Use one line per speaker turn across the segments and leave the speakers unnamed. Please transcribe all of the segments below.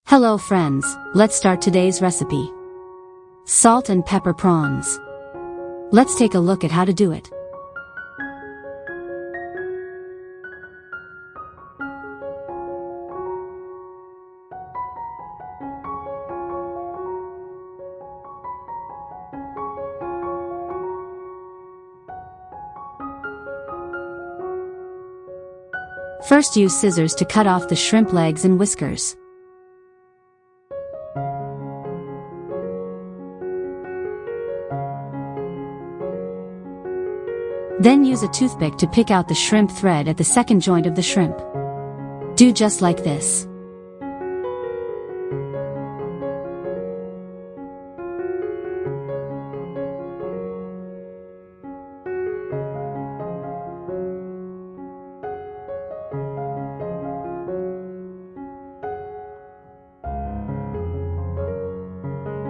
Hello friends, let's start today's recipe. Salt and pepper prawns. Let's take a look at how to do it. First, use scissors to cut off the shrimp legs and whiskers. Then use a toothpick to pick out the shrimp thread at the second joint of the shrimp. Do just like this.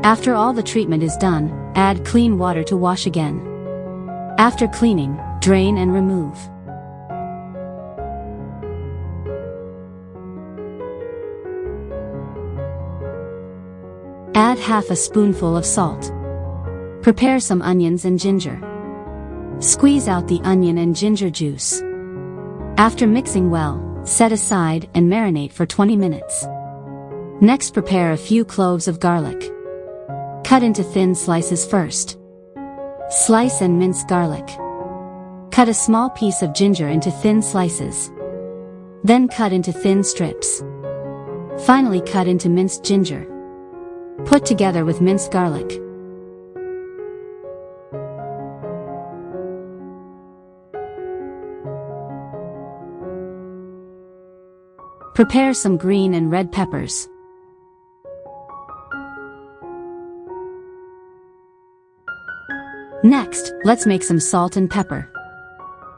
After all the treatment is done, add clean water to wash again. After cleaning, drain and remove. Add half a spoonful of salt. Prepare some onions and ginger. Squeeze out the onion and ginger juice. After mixing well, set aside and marinate for 20 minutes. Next, prepare a few cloves of garlic. Cut into thin slices first. Slice and mince garlic. Cut a small piece of ginger into thin slices. Then cut into thin strips. Finally, cut into minced ginger. Put together with minced garlic. Prepare some green and red peppers. Next, let's make some salt and pepper.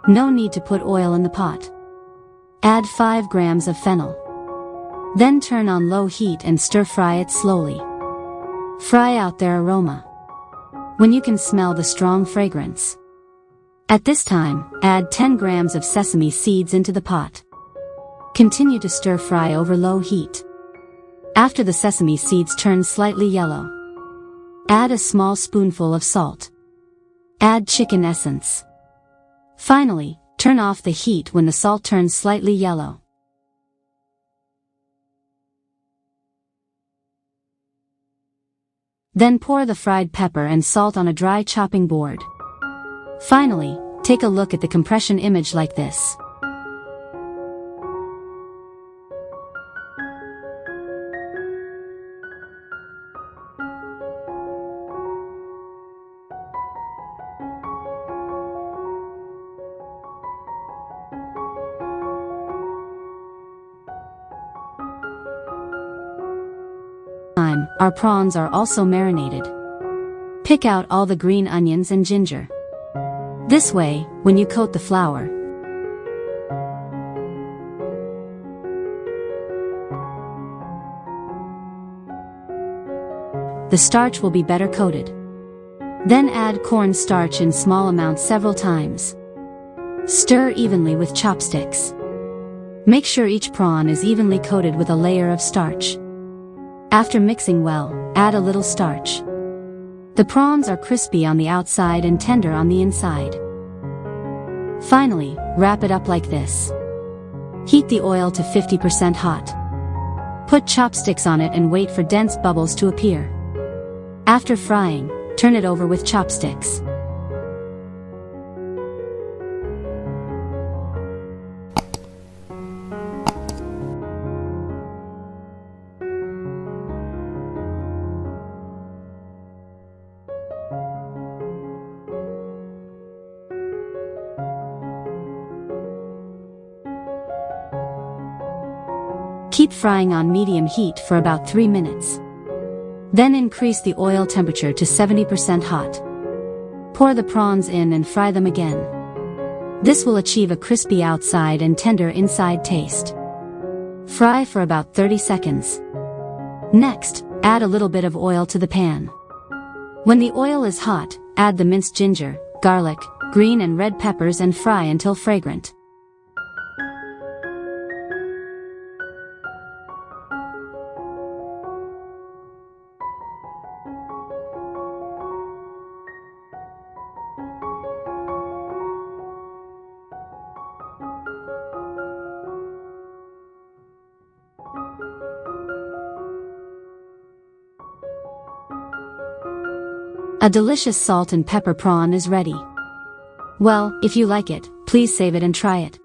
No need to put oil in the pot. Add 5 grams of fennel. Then turn on low heat and stir fry it slowly. Fry out their aroma, when you can smell the strong fragrance. At this time, add 10 grams of sesame seeds into the pot. Continue to stir fry over low heat. After the sesame seeds turn slightly yellow, add a small spoonful of salt. Add chicken essence. Finally, turn off the heat when the salt turns slightly yellow. Then pour the fried pepper and salt on a dry chopping board. Finally, take a look at the compression image like this. Our prawns are also marinated. Pick out all the green onions and ginger. This way, when you coat the flour, the starch will be better coated. Then add corn starch in small amounts several times. Stir evenly with chopsticks. Make sure each prawn is evenly coated with a layer of starch. After mixing well, add a little starch. The prawns are crispy on the outside and tender on the inside. Finally, wrap it up like this. Heat the oil to 50% hot. Put chopsticks on it and wait for dense bubbles to appear. After frying, turn it over with chopsticks. Keep frying on medium heat for about 3 minutes. Then increase the oil temperature to 70% hot. Pour the prawns in and fry them again. This will achieve a crispy outside and tender inside taste. Fry for about 30 seconds. Next, add a little bit of oil to the pan. When the oil is hot, add the minced ginger, garlic, green and red peppers and fry until fragrant. A delicious salt and pepper prawn is ready. Well, if you like it, please save it and try it.